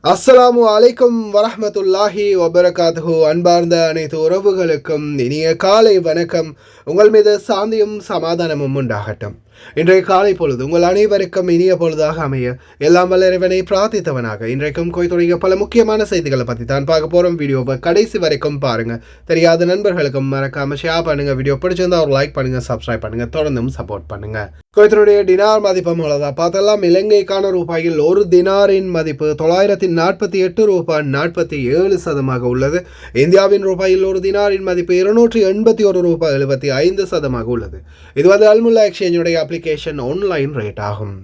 அஸ்ஸலாமு அலைக்கும் வரஹ்மத்துல்லாஹி வபரகாத்துஹு. அன்பார்ந்த அனைத்து உறவுகளுக்கும் இனிய காலை வணக்கம். உங்கள் மீது சாந்தியும் சமாதானமும் உண்டாகட்டும். இன்றைய காலை பொழுது உங்கள் அனைவருக்கும் இனிய பொழுதாக அமைய எல்லாம் வல்ல இறைவனை பிரார்த்தித்தவனாக இன்றைக்கும் தொடங்கிய பல முக்கியமான செய்திகளை பற்றி தான் பார்க்க போகிறோம். வீடியோவை கடைசி வரைக்கும் பாருங்க. தெரியாத நண்பர்களுக்கும் மறக்காம ஷேர் பண்ணுங்க. வீடியோ பிடிச்சிருந்தா ஒரு லைக் பண்ணுங்க, சப்ஸ்கிரைப் பண்ணுங்க, தொடர்ந்தும் சப்போர்ட் பண்ணுங்க. குவைத்தினுடைய டினார் மதிப்பு மூலதான் பார்த்தெல்லாம் இலங்கைக்கான ரூபாயில் ஒரு தினாரின் மதிப்பு 948 ரூபாய் 47 உள்ளது. இந்தியாவின் ரூபாயில் ஒரு தினாரின் மதிப்பு 281 ரூபாய் 75 உள்ளது. இது வந்து அல்முல்லா எக்ஸ்சேஞ்சுடைய அப்ளிகேஷன் ஆன்லைன் ரேட் ஆகும்.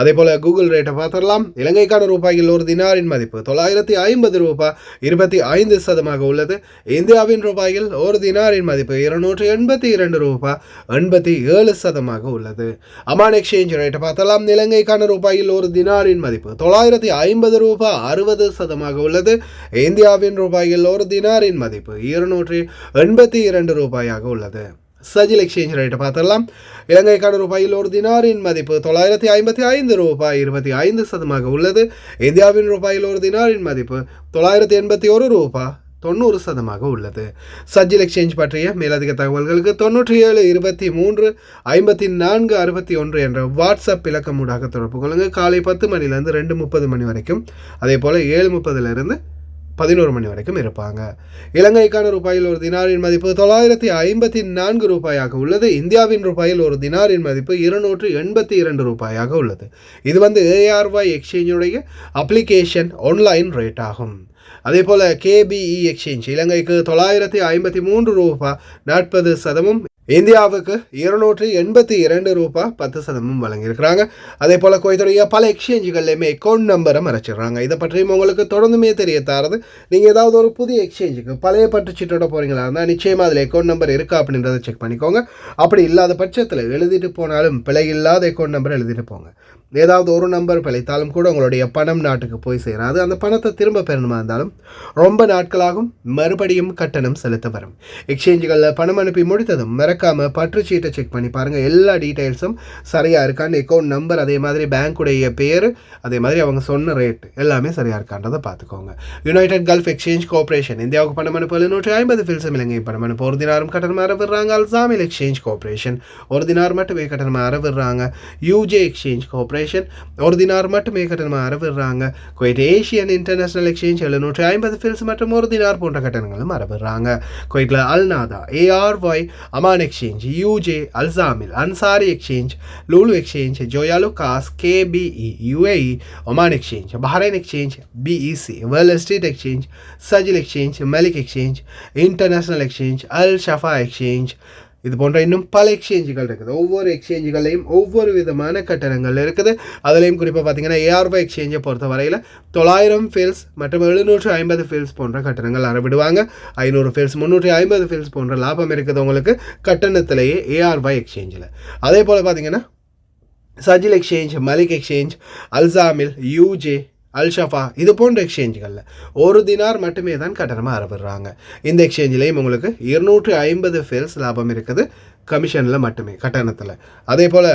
அதே போல கூகுள் ரேட்டை பார்த்தரலாம். இலங்கைக்கான ரூபாயில் ஒரு தினாரின் மதிப்பு 950 ரூபாய் 25 உள்ளது. இந்தியாவின் ரூபாயில் ஒரு தினாரின் மதிப்பு 282 ரூபாய் 87 உள்ளது. அமான் எக்ஸ்சேஞ்ச் ரேட்டை பார்த்தலாம். இலங்கைக்கான ரூபாயில் ஒரு தினாரின் மதிப்பு 950 ரூபாய் 60 உள்ளது. இந்தியாவின் ரூபாயில் ஒரு தினாரின் மதிப்பு 282 ரூபாயாக உள்ளது. சஜில் எக்ஸ்சேஞ்ச் ரேட்டை பார்த்தரலாம். இலங்கைக்கான ரூபாயில் ஒரு தினாரின் மதிப்பு 955 ரூபாய் 25 உள்ளது. இந்தியாவின் ரூபாயில் ஒரு தினாரின் மதிப்பு 981 ரூபாய் 90 உள்ளது. சஜில் எக்ஸ்சேஞ்ச் பற்றிய மேலதிக தகவல்களுக்கு 97 23 54 61 என்ற வாட்ஸ்அப் இலக்கமூடாக தொடர்பு கொள்ளுங்க. காலை 10 மணிலேருந்து 2:30 மணி வரைக்கும், அதே போல் 7:30 11 மணி வரைக்கும் இருப்பாங்க. இலங்கைக்கான ரூபாயில் ஒரு தினாரின் மதிப்பு 954 ரூபாயாக உள்ளது. இந்தியாவின் ரூபாயில் ஒரு தினாரின் மதிப்பு 282 ரூபாயாக உள்ளது. இது வந்து ARY எக்ஸ்சேஞ்சுடைய அப்ளிகேஷன் ஆன்லைன் ரேட் ஆகும். அதே போல் KBE எக்ஸ்சேஞ்ச் இலங்கைக்கு 953 ரூபாய் 40 இந்தியாவுக்கு 282 ரூபாய் 10 வழங்கியிருக்கிறாங்க. அதே போல் குவைத்துடைய பல எக்ஸ்சேஞ்சுகள்லையுமே அக்கௌண்ட் நம்பரை மறைச்சிடுறாங்க. இதை பற்றியும் உங்களுக்கு தொடர்ந்துமே தெரிய தாரது. நீங்கள் ஏதாவது ஒரு புதிய எக்ஸ்சேஞ்சுக்கு பழைய பற்றுச்சீட்டோட போகிறீங்களா இருந்தால் நிச்சயமாக அதில் அக்கௌண்ட் நம்பர் இருக்கா அப்படின்றத செக் பண்ணிக்கோங்க. அப்படி இல்லாத பட்சத்தில் எழுதிட்டு போனாலும் பிழை இல்லாத அக்கௌண்ட் நம்பர் எழுதிட்டு போங்க. ஏதாவது ஒரு நம்பர் பிழைத்தாலும் கூட உங்களுடைய பணம் நாட்டுக்கு போய் சேராது. அந்த பணத்தை திரும்ப பெறணுமா இருந்தாலும் ரொம்ப நாட்களாகும். மறுபடியும் கட்டணம் செலுத்த வரும். எக்ஸ்சேஞ்சுகளில் பணம் அனுப்பி முடித்ததும் மறக்காமல் பற்றுச்சீட்டை செக் பண்ணி பாருங்கள். எல்லா டீட்டெயில்ஸும் சரியாக இருக்கான்னு, அக்கௌண்ட் நம்பர், அதே மாதிரி பேங்க்குடைய பேர், அதே மாதிரி அவங்க சொன்ன ரேட் எல்லாமே சரியாக இருக்கான்றதை பார்த்துக்கோங்க. யுனைடெட் கல்ஃப் எக்ஸ்சேஞ்ச் கோஆப்ரேஷன் இந்தியாவுக்கு பணம் அனுப்ப 750 ஃபில்ஸும் இலங்கை பணம் அனுப்ப ஒரு தினாரும் கட்டணமாக அறவிடுறாங்க. அல்சாமில் எக்ஸ்சேஞ்ச் கோஆப்ரேஷன் ஒரு தினார் மட்டுமே கட்டணமாக அறவிடுறாங்க. யூஜே எக்ஸ்சேஞ்ச் கோஆப்ரேஷன் ஒரு தினார் மட்டுமே கட்டணமாக அறவிடுறாங்க. குவைட் ஏஷியன் இன்டர்நேஷனல் எக்ஸ்சேஞ்ச் 750 ஃபில்ஸ் மற்றும் ஒரு தினார் போன்ற கட்டணங்களும் அறவிடுறாங்க. குவைட்டில் அல்நாதா, ARY, அமான் எக்ஸ்சேஞ்ச், யூஜே, அல்சாமில், Ansari exchange, Lulu exchange, Joyalukkas, KBE, UAE, Oman exchange, Bahrain exchange, BEC, world estate exchange, சஜில் எக்ஸ்சேஞ்ச், மெலிக் எக்ஸ்சேஞ்ச், இன்டர்நேஷனல் எக்ஸ்சேஞ்ச், அல் ஷஃபா எக்ஸ்சேஞ்ச், இது போன்ற இன்னும் பல எக்ஸ்சேஞ்சுகள் இருக்குது. ஒவ்வொரு எக்ஸ்சேஞ்சுகளையும் ஒவ்வொரு விதமான கட்டணங்கள் இருக்குது. அதுலேயும் குறிப்பாக பார்த்தீங்கன்னா ARY எக்ஸ்சேஞ்சை பொறுத்த வரையில் 900 ஃபீல்ஸ் மற்றும் 750 ஃபீல்ஸ் போன்ற கட்டணங்கள் அறவிடுவாங்க. 500 ஃபீல்ஸ் 350 ஃபீல்ஸ் போன்ற லாபம் இருக்குது உங்களுக்கு கட்டணத்திலேயே ARY எக்ஸ்சேஞ்சில். அதே போல் பார்த்தீங்கன்னா சஜில் எக்ஸ்சேஞ்ச், மலிக் எக்ஸ்சேஞ்ச், அல்சாமில், யூஜே, அல்ஷஃபா இது போன்ற எக்ஸ்சேஞ்சுகளில் ஒரு தினார் மட்டுமே தான் கட்டணமாக அறவிடுறாங்க. இந்த எக்ஸ்சேஞ்சிலையும் உங்களுக்கு 250 ஃபீல்ஸ் லாபம் இருக்குது கமிஷனில் மட்டுமே, கட்டணத்தில். அதே போல்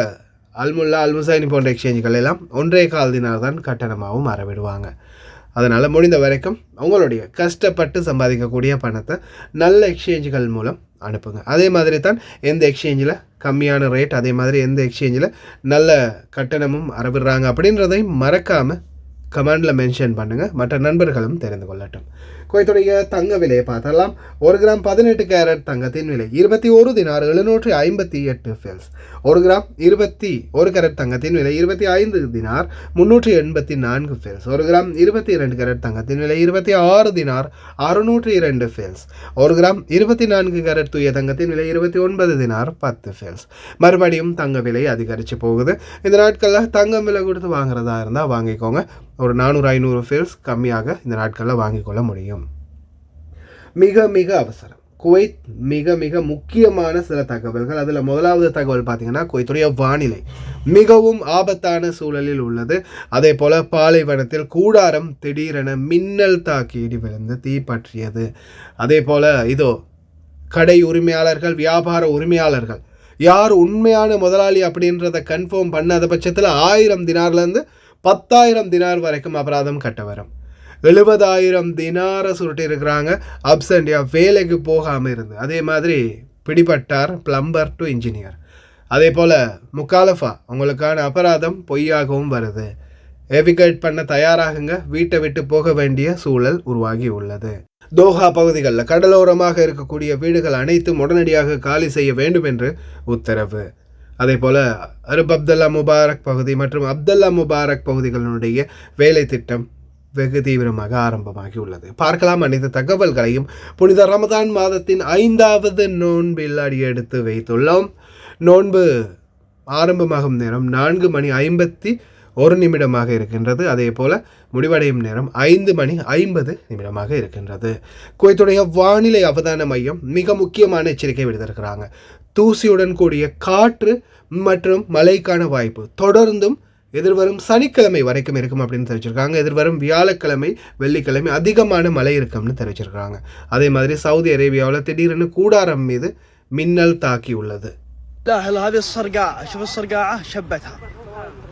அல்முல்லா, அல்முசைனி போன்ற எக்ஸ்சேஞ்சுகள் எல்லாம் 1.25 தினார் தான் கட்டணமாகவும் அறவிடுவாங்க. அதனால் முடிந்த வரைக்கும் உங்களுடைய கஷ்டப்பட்டு சம்பாதிக்கக்கூடிய பணத்தை நல்ல எக்ஸ்சேஞ்சுகள் மூலம் அனுப்புங்க. அதே மாதிரி தான் எந்த எக்ஸ்சேஞ்சில் கம்மியான ரேட், அதே மாதிரி எந்த எக்ஸ்சேஞ்சில் நல்ல கட்டணமும் அறவிடுறாங்க அப்படின்றதையும் மறக்காமல் கமெண்டில் மென்ஷன் பண்ணுங்கள். மற்ற நண்பர்களும் தெரிந்து கொள்ளட்டும். குவைத்துடைய தங்க விலையை பார்த்தலாம். 1 கிராம் 18 கேரட் தங்கத்தின் விலை 21 தினார் 758 ஃபீல்ஸ். 1 கிராம் 21 கேரட் தங்கத்தின் விலை 25 தினார் 384 ஃபீல்ஸ். 1 கிராம் 22 கேரட் தங்கத்தின் விலை 26 தினார் 602 ஃபீல்ஸ். 1 கிராம் 24 கேரட் தூய தங்கத்தின் விலை 29 தினார் 10 ஃபீல்ஸ். மறுபடியும் தங்க விலை அதிகரித்து போகுது. இந்த நாட்களில் தங்கம் விலை கொடுத்து வாங்குறதா இருந்தால் வாங்கிக்கோங்க. ஒரு 400-500 ஃபீல்ஸ் கம்மியாக இந்த நாட்களில் வாங்கிக்கொள்ள முடியும். மிக மிக அவசரம். குவைத் மிக மிக முக்கியமான சில தகவல்கள். அதில் முதலாவது தகவல் பார்த்தீங்கன்னா குவைத்துடைய வானிலை மிகவும் ஆபத்தான சூழலில் உள்ளது. அதே போல் பாலைவனத்தில் கூடாரம் திடீரென மின்னல் தாக்கி இடி விழுந்து தீ பற்றியது. அதே போல் இதோ கடை உரிமையாளர்கள், வியாபார உரிமையாளர்கள் யார் உண்மையான முதலாளி அப்படின்றத கன்ஃபார்ம் பண்ணாத பட்சத்தில் 1000 தினார்லேருந்து 10,000 தினார் வரைக்கும் அபராதம் கட்ட வரும். 70,000 தினாரை சுருட்டியிருக்கிறாங்க. அப்சண்டியா வேலைக்கு போகாமல் இருந்து. அதே மாதிரி பிடிபட்டார் பிளம்பர் டு இன்ஜினியர். அதே போல் முக்காலஃபா உங்களுக்கான அபராதம் பொய்யாகவும் வருது. எவிகேட் பண்ண தயாராகுங்க. வீட்டை விட்டு போக வேண்டிய சூழல் உருவாகி உள்ளது. தோஹா பகுதிகளில் கடலோரமாக இருக்கக்கூடிய வீடுகள் அனைத்தும் உடனடியாக காலி செய்ய வேண்டும் என்று உத்தரவு. அதே போல் அரப் அப்துல்லா முபாரக் பகுதி மற்றும் அப்துல்லா முபாரக் பகுதிகளினுடைய வேலை திட்டம் வெகு தீவிரமாக ஆரம்பமாகி உள்ளது. பார்க்கலாம் அனைத்து தகவல்களையும் புனித ரமதான் மாதத்தின் 5வது நோன்பில் அடியெடுத்து வைத்துள்ளோம். நோன்பு ஆரம்பமாகும் நேரம் 4:51 இருக்கின்றது. அதே போல் முடிவடையும் நேரம் 5:50 இருக்கின்றது. குவைத்துடைய வானிலை அவதான மையம் மிக முக்கியமான எச்சரிக்கை விடுத்திருக்கிறாங்க. தூசியுடன் கூடிய காற்று மற்றும் மழைக்கான வாய்ப்பு தொடர்ந்தும் எதிர்வரும் சனிக்கிழமை வரைக்கும் இருக்கும் அப்படின்னு தெரிவிச்சிருக்காங்க. எதிர்வரும் வியாழக்கிழமை வெள்ளிக்கிழமை அதிகமான மழை இருக்கும்னு தெரிவிச்சிருக்காங்க. அதே மாதிரி சவுதி அரேபியாவில் திடீரென கூடாரம் மீது மின்னல் தாக்கி உள்ளது.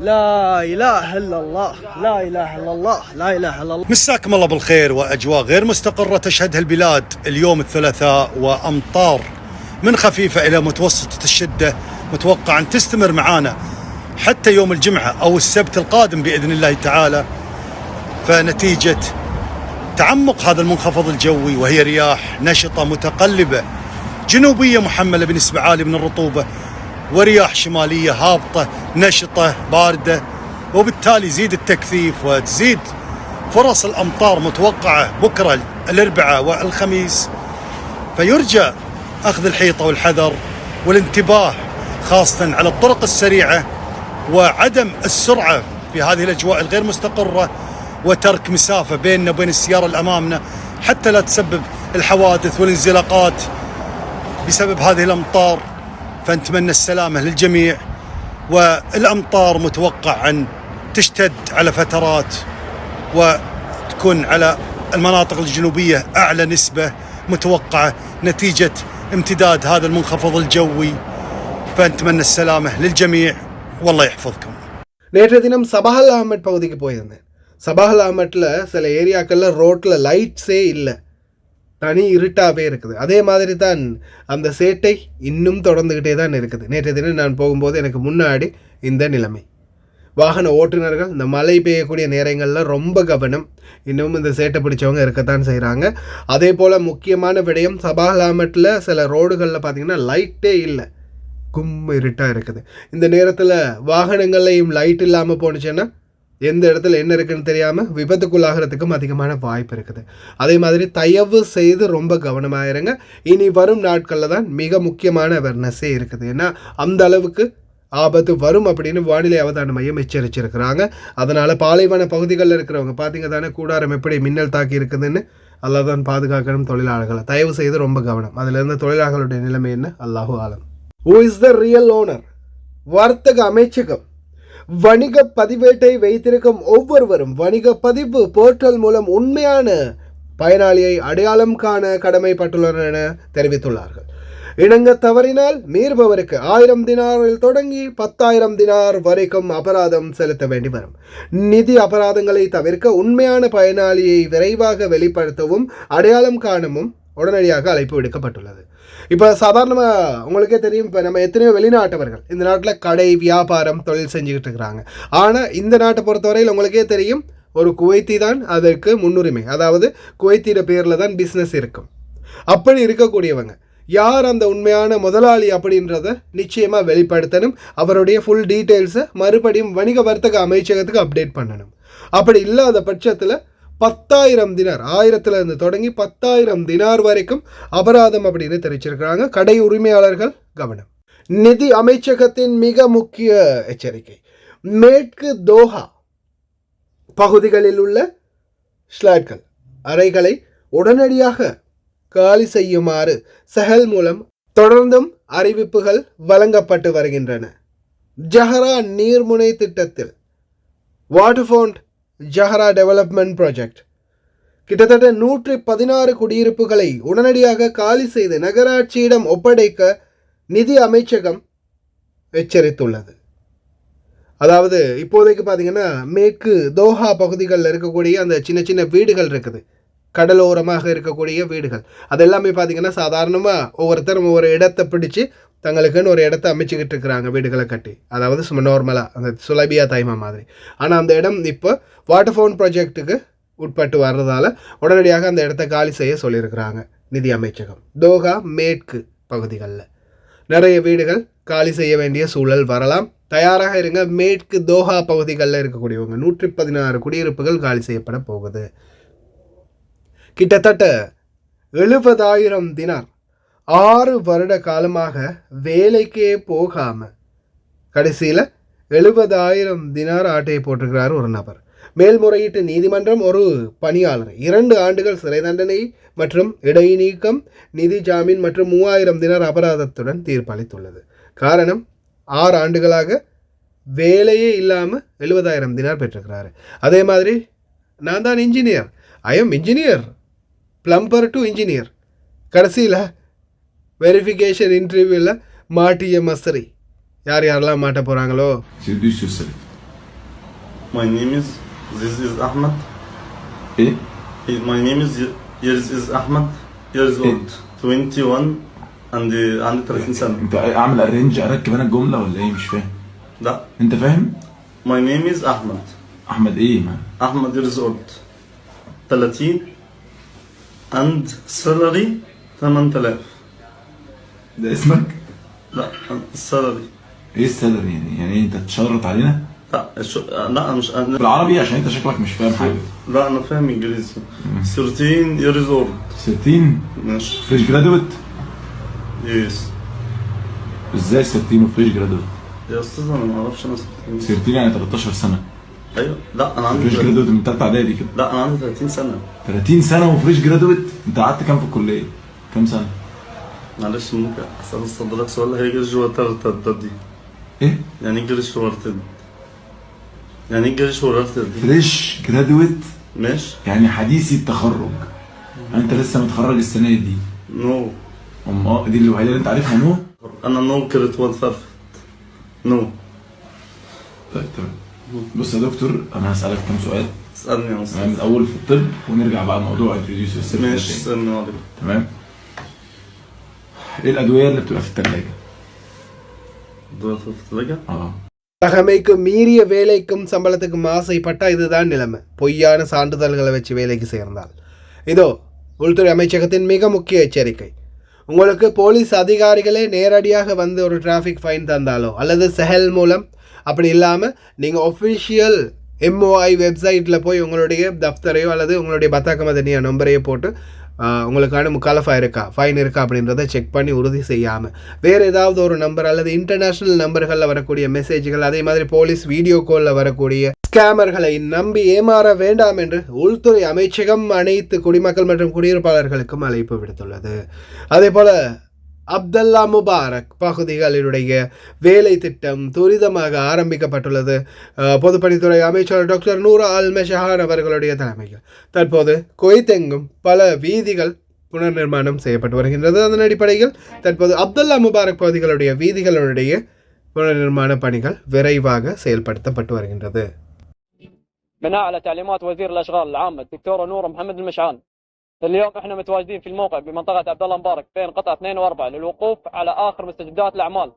لا إله إلا الله لا إله إلا الله لا إله إلا الله. مساكم الله بالخير وأجواء غير مستقرة تشهدها البلاد اليوم الثلاثاء، وأمطار من خفيفة إلى متوسطة الشدة متوقع أن تستمر معانا حتى يوم الجمعة أو السبت القادم بإذن الله تعالى. فنتيجة تعمق هذا المنخفض الجوي وهي رياح نشطة متقلبة جنوبية محملة بنسبة عالية من الرطوبة، ورياح شمالية هابطة نشطة باردة، وبالتالي يزيد التكثيف وتزيد فرص الأمطار متوقعة بكرة الأربعاء والخميس. فيرجى أخذ الحيطة والحذر والانتباه خاصة على الطرق السريعة وعدم السرعة في هذه الأجواء الغير مستقرة، وترك مسافة بيننا وبين السيارة اللي أمامنا حتى لا تسبب الحوادث والانزلاقات بسبب هذه الأمطار. فنتمنى السلامة للجميع. والأمطار متوقع أن تشتد على فترات وتكون على المناطق الجنوبية أعلى نسبة متوقعة نتيجة امتداد هذا المنخفض الجوي. فنتمنى السلامة للجميع والله يحفظكم. நேற்று தினம் சபாஹல் அஹமட் பகுதிக்கு போயிருந்தேன். சபாஹல் அஹமட்டில் சில ஏரியாக்களில் ரோட்டில் லைட்ஸே இல்லை, தனி இருட்டாகவே இருக்குது. அதே மாதிரி தான் அந்த சேட்டை இன்னும் தொடர்ந்துக்கிட்டே தான் இருக்குது. நேற்று தினம் நான் போகும்போது எனக்கு முன்னாடி இந்த நிலைமை. வாகன ஓட்டுநர்கள் இந்த மழை பெய்யக்கூடிய நேரங்களில் ரொம்ப கவனம். இன்னும் இந்த சேட்டை பிடிச்சவங்க இருக்கத்தான் செய்கிறாங்க. அதே போல் முக்கியமான விடயம் சபாஹல் அஹமட்டில் சில ரோடுகளில் பார்த்திங்கன்னா லைட்டே இல்லை, இருட்டாக இருக்குது. இந்த நேரத்தில் வாகனங்கள்லையும் லைட் இல்லாமல் போணுச்சுன்னா எந்த இடத்துல என்ன இருக்குன்னு தெரியாமல் விபத்துக்குள்ளாகிறதுக்கும் அதிகமான வாய்ப்பு இருக்குது. அதே மாதிரி தயவு செய்து ரொம்ப கவனமாக இருங்க. இனி வரும் நாட்களில் தான் மிக முக்கியமான அவேர்னஸே இருக்குது. ஏன்னா அந்த அளவுக்கு ஆபத்து வரும் அப்படின்னு வானிலை அவதான மையம் எச்சரிச்சிருக்கிறாங்க. அதனால் பாலைவன பகுதிகளில் இருக்கிறவங்க பார்த்தீங்க தானே கூடாரம் எப்படி மின்னல் தாக்கி இருக்குதுன்னு. அல்லாஹ் தான் பாதுகாக்கணும் தொழிலாளர்களை. தயவு செய்து ரொம்ப கவனம். அதில் இருந்த தொழிலாளர்களுடைய நிலைமை என்ன? அல்லாஹு ஆலம். Who is the real owner? வர்த்தக அமைச்சகம் வணிக பதிவேட்டை வைத்திருக்கும் ஒவ்வொருவரும் வணிக பதிவு போர்ட்டல் மூலம் உண்மையான பயனாளியை அடையாளம் காண கடமைப்பட்டுள்ளனர் என தெரிவித்துள்ளார்கள். இணங்க தவறினால் மீறுபவருக்கு 1000 தினாரில் தொடங்கி 10,000 தினார் வரைக்கும் அபராதம் செலுத்த வேண்டி வரும். நிதி அபராதங்களை தவிர்க்க உண்மையான பயனாளியை விரைவாக வெளிப்படுத்தவும் அடையாளம் காணவும் உடனடியாக அழைப்பு விடுக்கப்பட்டுள்ளது. இப்போ சாதாரணமாக உங்களுக்கே தெரியும், இப்போ நம்ம எத்தனையோ வெளிநாட்டவர்கள் இந்த நாட்டில் கடை வியாபாரம் தொழில் செஞ்சுக்கிட்டு இருக்கிறாங்க. ஆனால் இந்த நாட்டை பொறுத்தவரையில் உங்களுக்கே தெரியும், ஒரு குவைத்தி தான் அதற்கு முன்னுரிமை. அதாவது குவைத்தியோட பேரில் தான் பிஸ்னஸ் இருக்கும். அப்படி இருக்கக்கூடியவங்க யார் அந்த உண்மையான முதலாளி அப்படின்றத நிச்சயமாக வெளிப்படுத்தணும். அவருடைய ஃபுல் டீட்டெயில்ஸை மறுபடியும் வணிக வர்த்தக அமைச்சகத்துக்கு அப்டேட் பண்ணணும். அப்படி இல்லாத பட்சத்தில் 10,000 தினார், 1000 தொடங்கி 10,000 தினார் வரைக்கும் அபராதம் அப்படின்னு தெரிவிச்சிருக்கிறாங்க. கடை உரிமையாளர்கள் கவனம். நிதி அமைச்சகத்தின் மிக முக்கிய எச்சரிக்கை. மேற்கு தோஹா பகுதிகளில் உள்ள ஸ்லாட்கள் அறைகளை உடனடியாக காலி செய்யுமாறு சஹல் மூலம் தொடர்ந்தும் அறிவிப்புகள் வழங்கப்பட்டு வருகின்றன. ஜஹரா நீர்முனை திட்டத்தில் வாட்டர்ஃபவுண்ட் ஜஹரா டெவலப்மெண்ட் ப்ராஜெக்ட் கிட்டத்தட்ட 116 குடியிருப்புகளை உடனடியாக காலி செய்து நகராட்சியிடம் ஒப்படைக்க நிதி அமைச்சகம் எச்சரித்துள்ளது. அதாவது இப்போதைக்கு பார்த்தீங்கன்னா மேற்கு தோஹா பகுதிகளில் இருக்கக்கூடிய அந்த சின்ன சின்ன வீடுகள் இருக்குது, கடலோரமாக இருக்கக்கூடிய வீடுகள். அது எல்லாமே பார்த்தீங்கன்னா சாதாரணமாக ஒவ்வொருத்தரும் ஒவ்வொரு இடத்தை பிடிச்சி தங்களுக்குன்னு ஒரு இடத்த அமைச்சிக்கிட்டு இருக்கிறாங்க வீடுகளை கட்டி. அதாவது சும்மா நார்மலாக அந்த சுலபியா தைமா மாதிரி. ஆனால் அந்த இடம் இப்போ வாட்டர் ஃபவுண்ட் ப்ராஜெக்ட்டுக்கு உட்பட்டு வர்றதால உடனடியாக அந்த இடத்த காலி செய்ய சொல்லியிருக்கிறாங்க நிதி அமைச்சகம். தோஹா மேற்கு பகுதிகளில் நிறைய வீடுகள் காலி செய்ய வேண்டிய சூழல் வரலாம். தயாராக இருங்க. மேற்கு தோஹா பகுதிகளில் இருக்கக்கூடியவங்க 116 குடியிருப்புகள் காலி செய்யப்பட போகுது. கிட்டத்தட்ட 70,000 தினார் 6 வருட காலமாக வேலைக்கே போகாம கடைசியில் 70,000 தினார் ஆட்டையை போட்டிருக்கிறார் ஒரு நபர். மேல்முறையீட்டு நீதிமன்றம் ஒரு பணியாளர் 2 ஆண்டுகள் சிறை தண்டனை மற்றும் இடைநீக்கம், நிதி ஜாமீன் மற்றும் 3000 தினார் அபராதத்துடன் தீர்ப்பளித்துள்ளது. காரணம் 6 ஆண்டுகளாக வேலையே இல்லாமல் 70,000 தினார் பெற்றிருக்கிறாரு. அதே மாதிரி நான் தான் engineer, I am engineer, plumber to engineer, கடைசியில் வெரிஃபிகேஷன் இன்டர்வியூவில் மாட்டிய மஸ்ரி. யாரெல்லாம் மாட்ட போகிறாங்களோ. My name is, this is Ahmed. ايه؟ My name is, years is Ahmed, years old, 21 and عندي 30 سنة. انت اعمل ارينج اركب انا الجمله ولا ايه؟ مش فاهم. لا. انت فاهم؟ My name is Ahmed. احمد ايه ما؟ Ahmed years old, 30 and salary 8000. ده اسمك؟ لا salary. ايه السالري يعني انت تشرط علينا؟ لا مش أنا. بالعربي عشان انت شكلك مش فاهم حاجه. لا أنا فاهم إنجليزي. 13 years old. 13 ماشي. فريش جرادويت؟ Yes. ازاي 13 وفريش جرادويت؟ يا أستاذ أنا ما أعرفش أنا 13. 13 يعني 13 سنه. أيوه. لا أنا عندي فريش جرادويت من ثالثه اعدادي كده. لا أنا عندي 30 سنة. 30 سنه وفريش جرادويت؟ انت قعدت كام في الكليه؟ كام سنه؟ معلش ممكن أسأل حضرتك سؤال هيجي جوا ترتب دي. ايه؟ يعني إيه جريش ورتب؟ يعني إيه جريش ورتب دي؟ فريش جرادويت ماشي. يعني حديثي التخرج. انت لسه متخرج السنه دي. نو. دي الوحيده اللي انت عارفها نو؟ أنا نو كرت وان ثالث. نو. طيب تمام. بص يا دكتور انا هسألك كام سؤال. اسألني يا تمام أستاذ. من الاول في الطب ونرجع بقى لموضوع الريديوس والسيرفس. ماشي اسألني عليك. تمام. ايه الادويه اللي بتبقى في الثلاجه؟ دول في الثلاجة؟ தகமைக்கும் மீறிய வேலைக்கும் சம்பளத்துக்கும் ஆசைப்பட்டா இதுதான் நிலைமை. பொய்யான சான்றிதழ்களை வச்சு வேலைக்கு சேர்ந்தால். இதோ உள்துறை அமைச்சகத்தின் மிக முக்கிய எச்சரிக்கை. உங்களுக்கு போலீஸ் அதிகாரிகளே நேரடியாக வந்து ஒரு டிராஃபிக் ஃபைன் தந்தாலோ அல்லது செஹல் மூலம், அப்படி இல்லாமல் நீங்கள் ஒஃபிஷியல் MOI வெப்சைட்டில் போய் உங்களுடைய தஃப்தரையோ அல்லது உங்களுடைய பத்தாக்க மதனியா நம்பரையோ போட்டு உங்களுக்கான முக்காலஃபா இருக்கா, ஃபைன் இருக்கா அப்படின்றத செக் பண்ணி உறுதி செய்யாமல் வேறு ஏதாவது ஒரு நம்பர் அல்லது இன்டர்நேஷ்னல் நம்பர்களில் வரக்கூடிய மெசேஜ்கள், அதே மாதிரி போலீஸ் வீடியோ காலில் வரக்கூடிய ஸ்கேமர்களை நம்பி ஏமாற வேண்டாம் என்று உள்துறை அமைச்சகம் அனைத்து குடிமக்கள் மற்றும் குடியிருப்பாளர்களுக்கும் அழைப்பு விடுத்துள்ளது. அதே போல் அப்துல்லா முபாரக் பகுதிகளினுடைய வேலை திட்டம் துரிதமாக ஆரம்பிக்கப்பட்டுள்ளது. பொதுப்பணித்துறை அமைச்சர் டாக்டர் நூரா அல் மெஷஹான் அவர்களுடைய தலைமையில் தற்போது குவைத்தெங்கும் பல வீதிகள் புனர் நிர்மாணம் செய்யப்பட்டு வருகின்றது. அதன் அடிப்படையில் தற்போது அப்துல்லா முபாரக் பகுதிகளுடைய வீதிகளுடைய புனர் நிர்மாண பணிகள் விரைவாக செயல்படுத்தப்பட்டு வருகின்றது. بناء على تعليمات وزير الاشغال العامه الدكتوره نوره محمد المشعان، اليوم احنا متواجدين في الموقع بمنطقه عبد الله مبارك بين قطعه 2 و4 للوقوف على اخر مستجدات الاعمال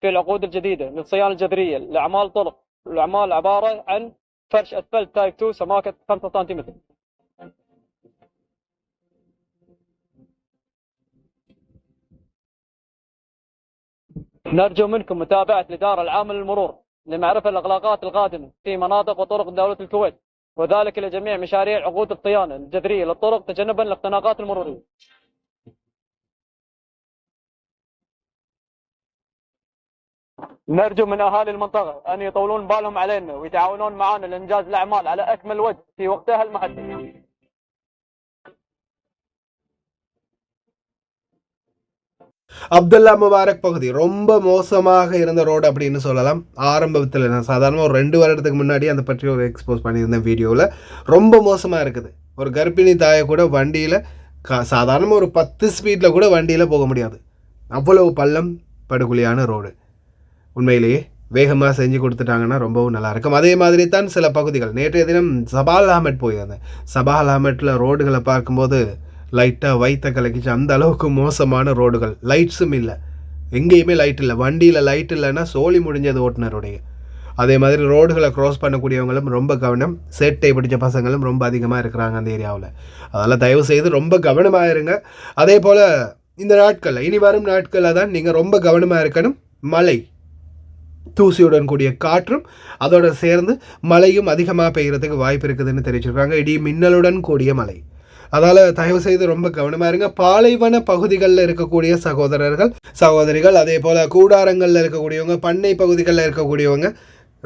في العقود الجديده للصيانه الجذريه لاعمال طرق. الاعمال عباره عن فرش اسفلت تايب 2 سماكه 5 سنتيمتر. نرجو منكم متابعه الاداره العامه للمرور لمعرفه الاغلاقات القادمه في مناطق وطرق دوله الكويت، وذلك لجميع مشاريع عقود الصيانة الجذرية للطرق تجنبا للاختناقات المرورية. نرجو من أهالي المنطقة أن يطولون بالهم علينا ويتعاونون معنا لإنجاز الأعمال على أكمل وجه في وقتها المحدد. அப்துல்லா முபாரக் பகுதி ரொம்ப மோசமாக இருந்த ரோடு அப்படின்னு சொல்லலாம். ஆரம்பத்தில் நான் சாதாரணமாக ஒரு 2 வருடத்துக்கு முன்னாடி அதை பற்றி ஒரு எக்ஸ்போஸ் பண்ணியிருந்தேன் வீடியோவில். ரொம்ப மோசமாக இருக்குது. ஒரு கர்ப்பிணி தாயை கூட வண்டியில் சாதாரணமாக ஒரு 10 ஸ்பீடில் கூட வண்டியில் போக முடியாது. அவ்வளவு பள்ளம் படுகொலியான ரோடு. உண்மையிலேயே வேகமாக செஞ்சு கொடுத்துட்டாங்கன்னா ரொம்பவும் நல்லாயிருக்கும். அதே மாதிரி தான் சில பகுதிகள், நேற்றைய தினம் சபால் அஹமட் போயிருந்தேன். சபால் அஹமட்டில் ரோடுகளை பார்க்கும்போது லைட்டாக வைத்த கலக்கிச்சு. அந்த அளவுக்கு மோசமான ரோடுகள், லைட்ஸும் இல்லை, எங்கேயுமே லைட் இல்லை. வண்டியில் லைட் இல்லைன்னா சோழி முடிஞ்சது ஓட்டுநருடைய. அதே மாதிரி ரோடுகளை க்ராஸ் பண்ணக்கூடியவங்களும் ரொம்ப கவனம். சேட்டை பிடிச்ச பசங்களும் ரொம்ப அதிகமாக இருக்கிறாங்க அந்த ஏரியாவில். அதெல்லாம் தயவு செய்து ரொம்ப கவனமாக இருங்க. அதே போல் இந்த நாட்களில், இனி வரும் நாட்களில் தான் நீங்கள் ரொம்ப கவனமாக இருக்கணும். மழை, தூசியுடன் கூடிய காற்றும் அதோடு சேர்ந்து மழையும் அதிகமாக பெய்கிறதுக்கு வாய்ப்பு இருக்குதுன்னு தெரிவிச்சிருக்காங்க. இடி மின்னலுடன் கூடிய மழை. அதால் தயவு செய்து ரொம்ப கவனமாக இருங்க. பாலைவன பகுதிகளில் இருக்கக்கூடிய சகோதரர்கள் சகோதரிகள், அதே போல் கூடாரங்களில் இருக்கக்கூடியவங்க, பண்ணை பகுதிகளில் இருக்கக்கூடியவங்க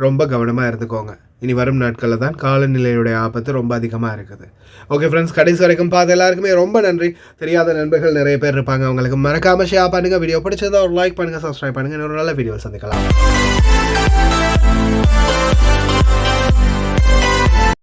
ரொம்ப கவனமாக இருந்துக்கோங்க. இனி வரும் நாட்களில் தான் காலநிலையுடைய ஆபத்து ரொம்ப அதிகமாக இருக்குது. ஓகே ஃப்ரெண்ட்ஸ், கடைசி வரைக்கும் பார்த்த எல்லாருக்குமே ரொம்ப நன்றி. தெரியாத நண்பர்கள் நிறைய பேர் இருப்பாங்க, அவங்களுக்கு மறக்காமல் ஷேர் பண்ணுங்கள். வீடியோ பிடிச்சதா ஒரு லைக் பண்ணுங்கள், சப்ஸ்கிரைப் பண்ணுங்கள். இன்னொரு நல்ல வீடியோ சந்திக்கலாம்.